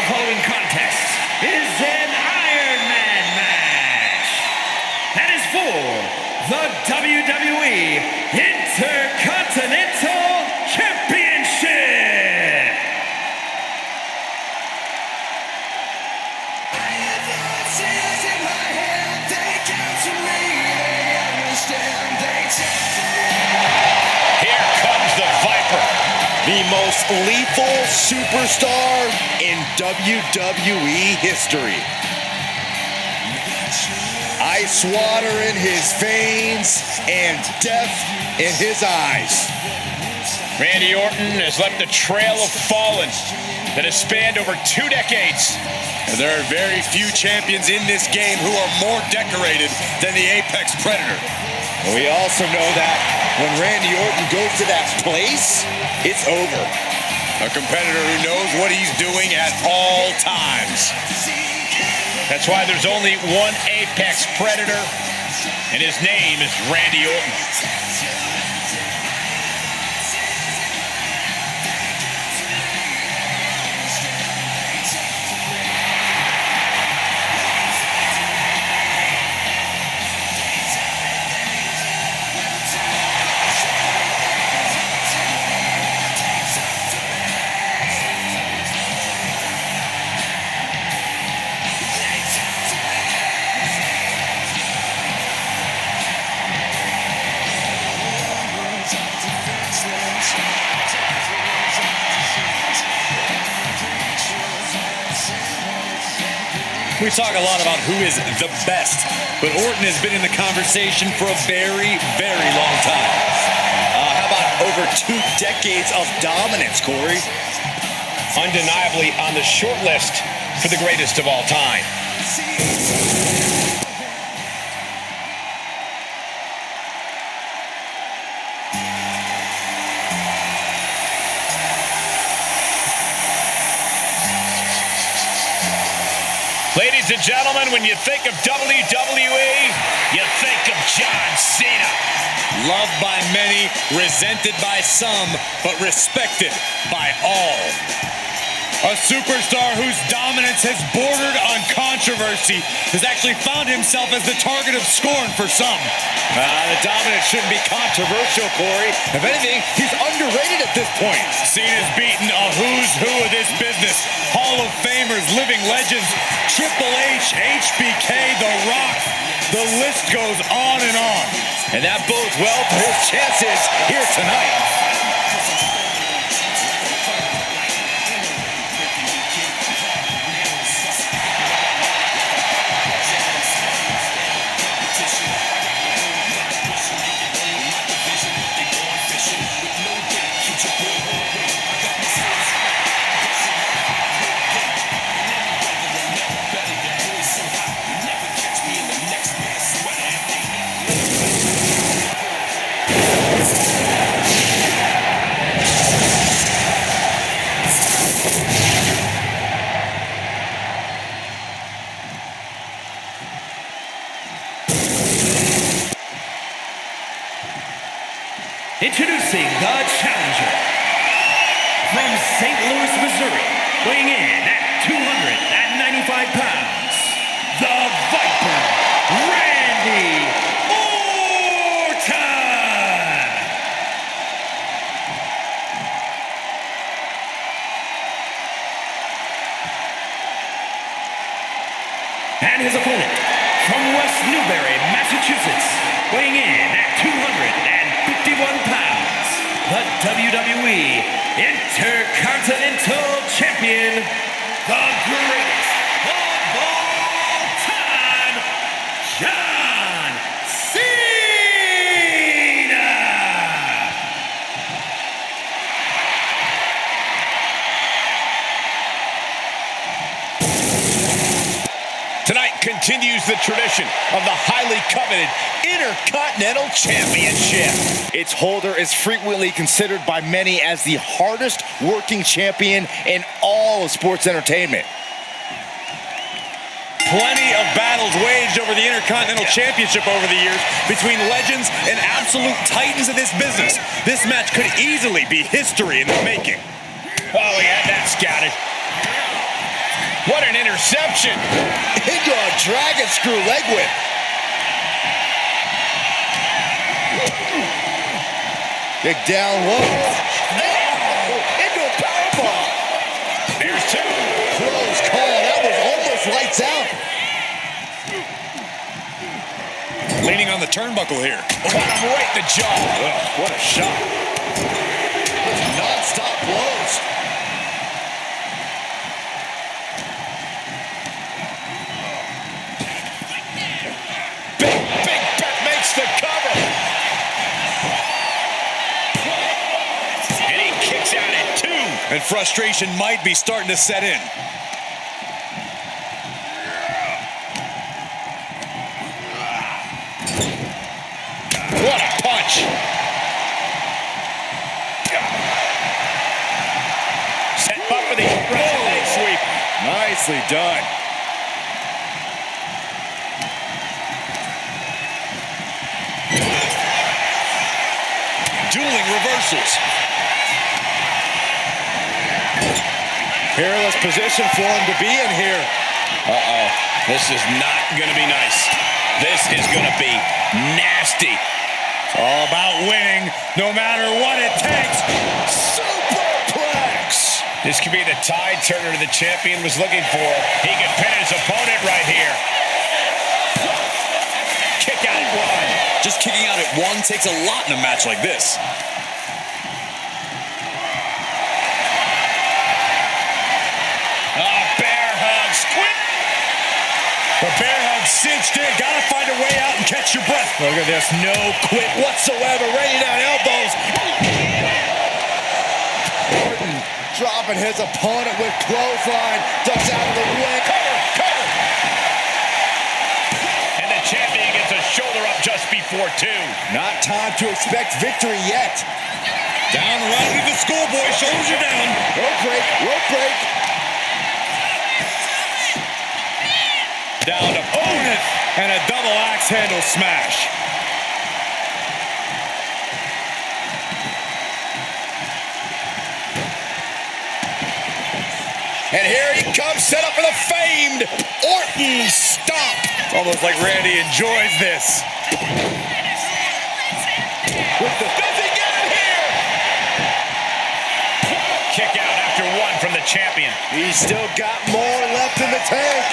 The following contest is an Iron Man match. That is for the WWE Intercontinental Championship. Here comes the Viper, the most lethal superstar in WWE history. Ice water in his veins and death in his eyes. Randy Orton has left a trail of fallen that has spanned over 2 decades. And there are very few champions in this game who are more decorated than the Apex Predator. And we also know that when Randy Orton goes to that place, it's over. A competitor who knows what he's doing at all times. That's why there's only one Apex Predator, and his name is Randy Orton. We talk a lot about who is the best, but Orton has been in the conversation for a very, very long time. How about over 2 decades of dominance, Corey? Undeniably on the short list for the greatest of all time. Ladies and gentlemen, when you think of WWE, you think of John Cena. Loved by many, resented by some, but respected by all. A superstar whose dominance has bordered on controversy has actually found himself as the target of scorn for some. The dominance shouldn't be controversial, Corey. If anything, he's underrated at this point. Cena's beaten a who's who of this business. Hall of Famers, living legends, Triple H, HBK, The Rock. The list goes on and on. And that bodes well for his chances here tonight. Introducing the challenger from St. Louis, Missouri, weighing in at 295 pounds, the Viper, Randy Orton. And his opponent from West Newbury, Massachusetts, weighing in at 251 pounds, the WWE Intercontinental Champion, the greatest of all time, John Cena! Tonight continues the tradition of the highly coveted Intercontinental Championship. Its holder is frequently considered by many as the hardest working champion in all of sports entertainment. Plenty of battles waged over the Intercontinental Championship over the years between legends and absolute titans of this business. This match could easily be history in the making. Oh, we had that scouted. What an interception. Into a dragon screw leg whip. Big down low. Into a powerbomb. There's two. Close call. That was almost lights out. Leaning on the turnbuckle here. Caught him right in the jaw. Ugh, what a shot. Non-stop blows. Big Bet makes the cover. And he kicks out at two. And frustration might be starting to set in. What a punch. Set up for the leg sweep. Nicely done. Dueling reversals. Perilous position for him to be in here. Uh-oh. This is not going to be nice. This is going to be nasty. It's all about winning, no matter what it takes. Superplex. This could be the tide turner the champion was looking for. He could pin his opponent right here. Kick out at one. Just kicking out at one takes a lot in a match like this. Bear hug. Squid. The bear hug cinched in. Gotta find a way out and catch your breath. Look at this. No quit whatsoever. Raining down elbows. Orton dropping his opponent with clothesline. Ducks out of the way. Cover. And the champion gets a shoulder up just before two. Not time to expect victory yet. Down right to the schoolboy. Shoulders are down. Rope break. Down to opponent. And a double axe handle smash. And here he comes, set up for the famed Orton stomp. It's almost like Randy enjoys this. Does he get it here? Kick out after one from the champion. He's still got more left in the tank.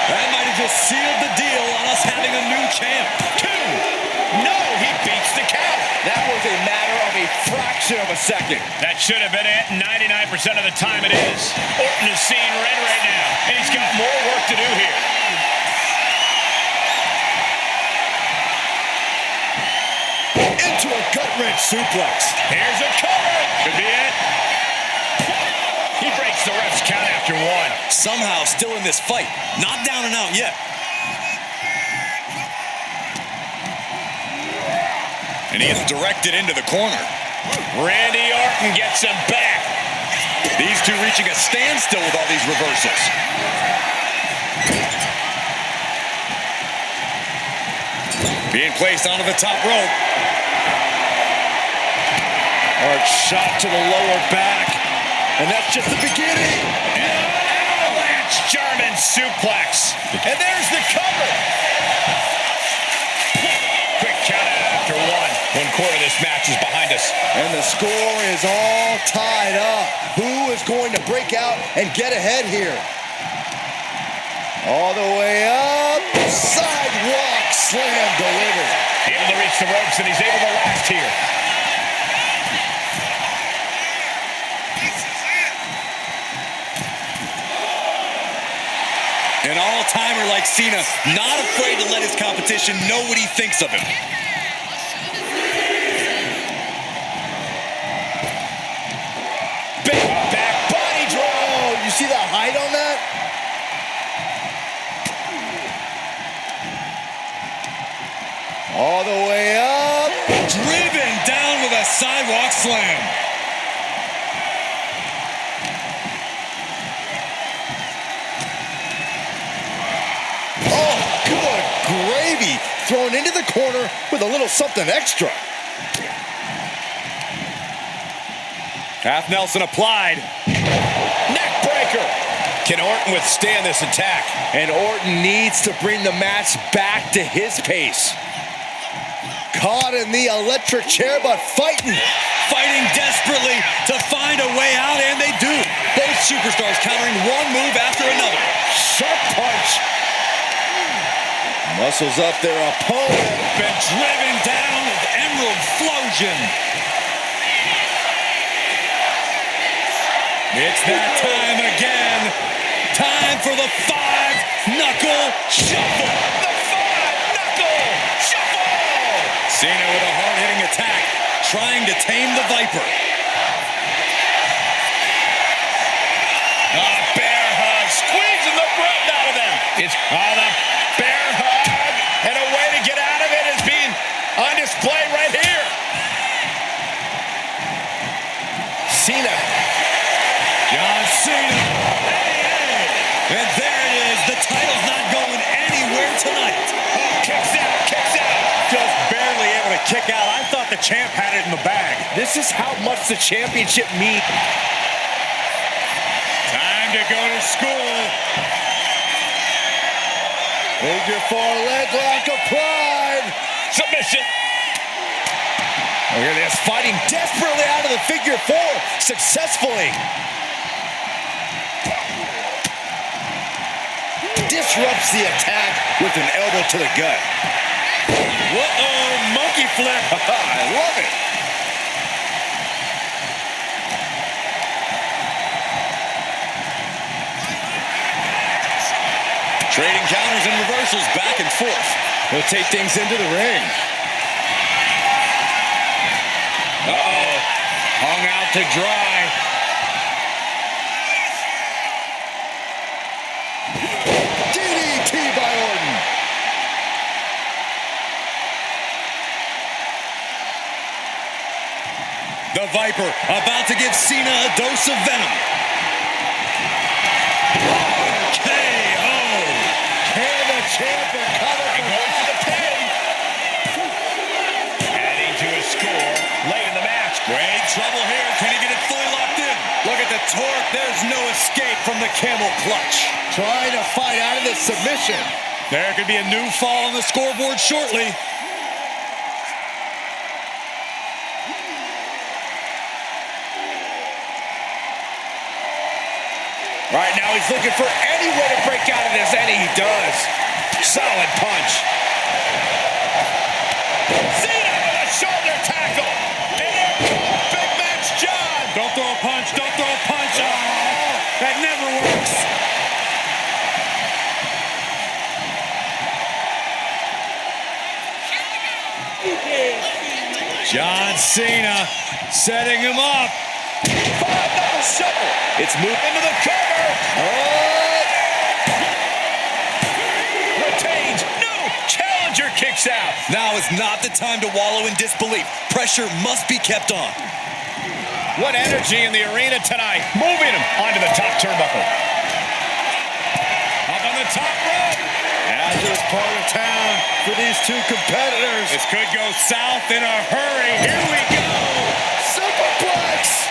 That might have just sealed the deal on us having a new champ. Two. No, he beats the count. That was a matter of a fraction of a second. That should have been it. 99% of the time it is. Orton is seeing red right now, and he's got more work to do here. Into a gut-wrench suplex. Here's a cover. Could be it. He breaks the ref's count after one. Somehow still in this fight. Not down and out yet. And he is directed into the corner. Randy Orton gets him back. These two reaching a standstill with all these reversals. Being placed onto the top rope. Hard shot to the lower back. And that's just the beginning. And avalanche German suplex. And there's the cover. Quick count out after one. 1/4 of this match is behind us. And the score is all tied up. Who is going to break out and get ahead here? All the way up. Sidewalk slam delivered. Able to reach the ropes, and he's able to last here. An all-timer like Cena, not afraid to let his competition know what he thinks of him. Big back body drop. You see the height on that? All the way up. Driven down with a sidewalk slam. Oh, good gravy. Thrown into the corner with a little something extra. Half Nelson applied. Neck breaker. Can Orton withstand this attack? And Orton needs to bring the match back to his pace. Caught in the electric chair, but fighting desperately to find a way out, and they do. Both superstars countering one move after another. Sharp punch. Muscles up their opponent. Been driven down with Emerald Flosion. It's that time again. Time for the 5-knuckle shuffle. The 5-knuckle shuffle. Cena with a hard-hitting attack, trying to tame the Viper. Bear hug, squeezing the breath out of them. It's the bear hug, and a way to get out of it is being on display right here. Cena. John Cena. Hey. And there it is. The title's not going anywhere tonight. Kicks out. Just barely able to kick out. I thought the champ had it in the bag. This is how much the championship means. Time to go to school. Figure 4 leg lock applied. Submission. Look at this, fighting desperately out of the figure 4 successfully. Disrupts the attack with an elbow to the gut. Whoa, monkey flip. I love it. Trading counters and reversals back and forth. He'll take things into the ring. Uh-oh. Hung out to dry. DDT by Orton. The Viper about to give Cena a dose of venom. KO. Can the champ recover from the pin? Adding to his score late in the match. Great trouble here. Can he get it fully locked in? Look at the torque. There's no escape from the camel clutch. Trying to fight out of this submission. There could be a new fall on the scoreboard shortly. Right now he's looking for any way to break out of this, and he does. Solid punch. Cena with a shoulder tackle. And here comes Big Match John. Don't throw a punch. Don't throw a punch. Oh, that never works. John Cena setting him up. 5-knuckle shuffle. It's moving Into the cover. Oh! Retains. No. Challenger kicks out. Now is not the time to wallow in disbelief. Pressure must be kept on. What energy in the arena tonight. Moving him onto the top turnbuckle. Up on the top rope. Hazardous part of town for these two competitors. This could go south in a hurry. Here we go. Superplex.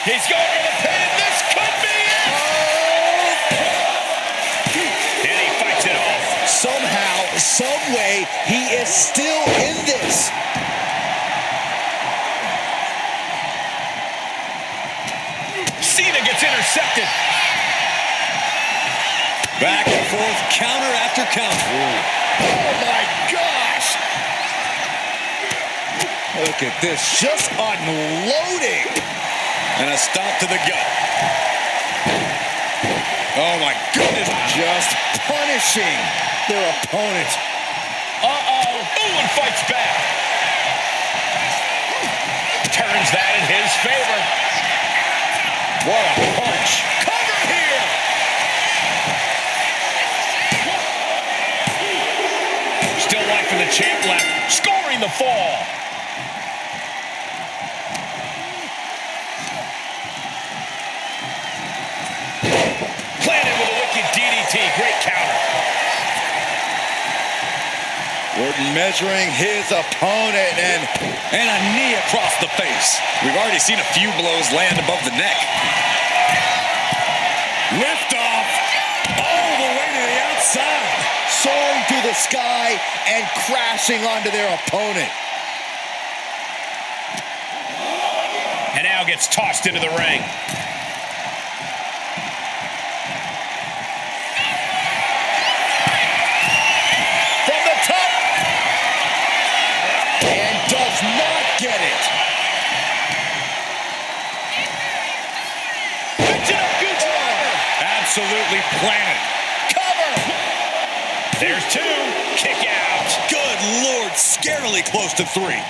He's going for the pin. This could be it. And he fights it off. Somehow, some way, he is still in this. Cena gets intercepted. Back and forth, counter after counter. Oh my gosh! Look at this, just unloading. And a stop to the gut. Oh my goodness, just punishing their opponent. Ooh, and fights back. Turns that in his favor. What a punch. Cover here. Still life for the champ left. Scoring the fall. Planted with a wicked DDT. Great counter. Orton measuring his opponent and a knee across the face. We've already seen a few blows land above the neck. Lift off all the way to the outside. soaring through the sky and crashing onto their opponent. And now gets tossed into the ring. From the top. And does not get it. Absolutely planted. Cover. There's two. Kick out. Good Lord, scarily close to 3.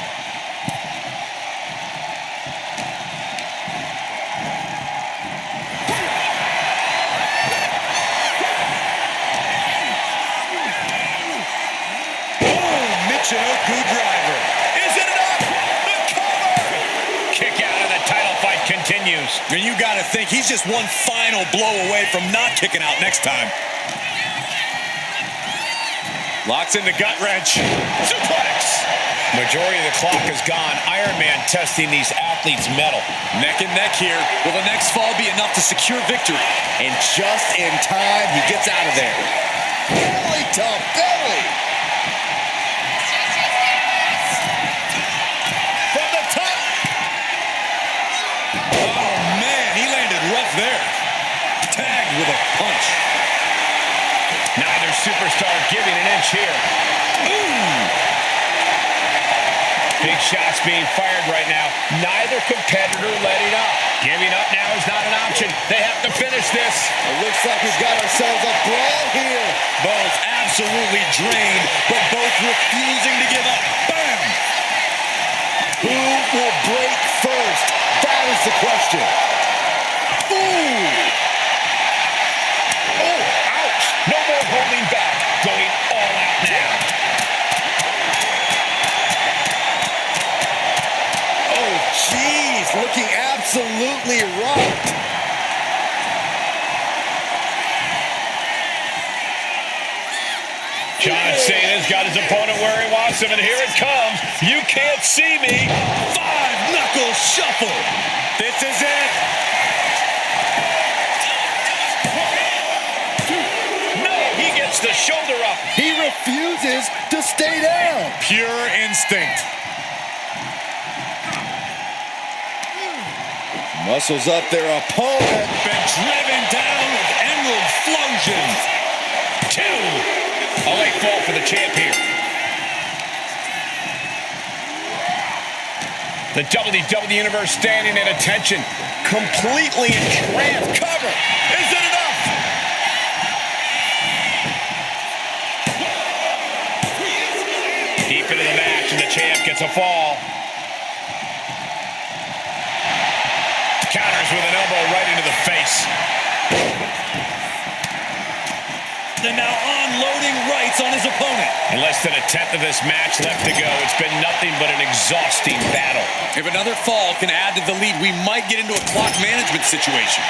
Michinoku driver. Is it enough? The cover. Kick out and the title fight continues. And you got to think he's just one final blow away from not kicking out next time. Locks in the gut wrench. Suplex. Majority of the clock is gone. Iron Man testing these athletes' mettle. Neck and neck here. Will the next fall be enough to secure victory? And just in time, he gets out of there. Belly to belly. From the top. Oh, man, he landed rough there. Tagged with a punch. Neither superstar giving an inch here. Ooh! Big shots being fired right now. Neither competitor letting up. Giving up now is not an option. They have to finish this. It looks like we've got ourselves a brawl here. Both absolutely drained, but both refusing to give up. Bam! Who will break first? That is the question. Ooh! Oh, ouch. No more holding back. Going all out now. Oh, jeez. Looking absolutely rocked. John Cena's got his opponent where he wants him, and here it comes. You can't see me. 5-knuckle shuffle. This is it. No, he gets the shoulder up. He refuses to stay down. Pure instinct. Muscles up their opponent. Been driven down with Emerald Flosion. 2. A late fall for the champ here. The WWE Universe standing at attention. Completely entranced. Cover. Is it enough? Deep into the match, and the champ gets a fall. Counters with an elbow right into the face. And now unloading rights on his opponent. In less than a tenth of this match left to go, it's been nothing but an exhausting battle. If another fall can add to the lead, we might get into a clock management situation.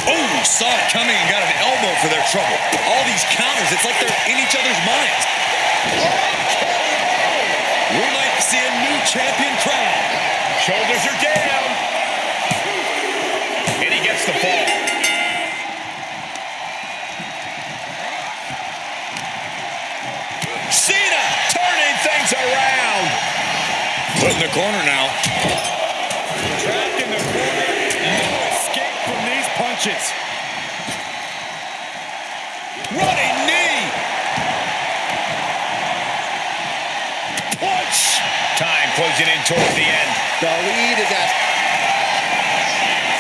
Oh, saw it coming and got an elbow for their trouble. All these counters, it's like they're in each other's minds. We might see a new champion crowned. Shoulders are down. And he gets the fall. Cena turning things around. Put in the corner now. Trapped in the corner. No escape from these punches. Running knee. Punch. Time closing in towards the end. The lead is at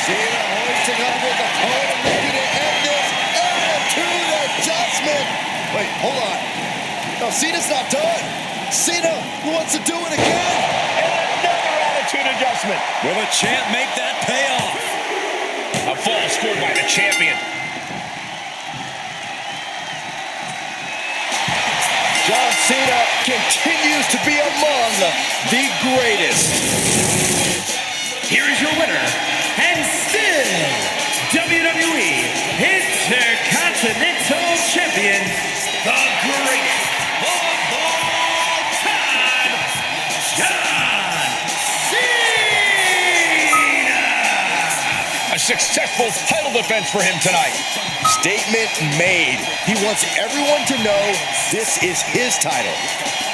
Cena hoisting up his opponent, looking to end this. Attitude adjustment. Wait, hold on. No, Cena's not done. Cena wants to do it again. And another attitude adjustment. Will the champ make that pay off? A fall scored by the champion. John Cena continues to be among the greatest. here is your winner, and still WWE Intercontinental Champion, the greatest of all time, John Cena! A successful title defense for him tonight. Statement made. He wants everyone to know this is his title.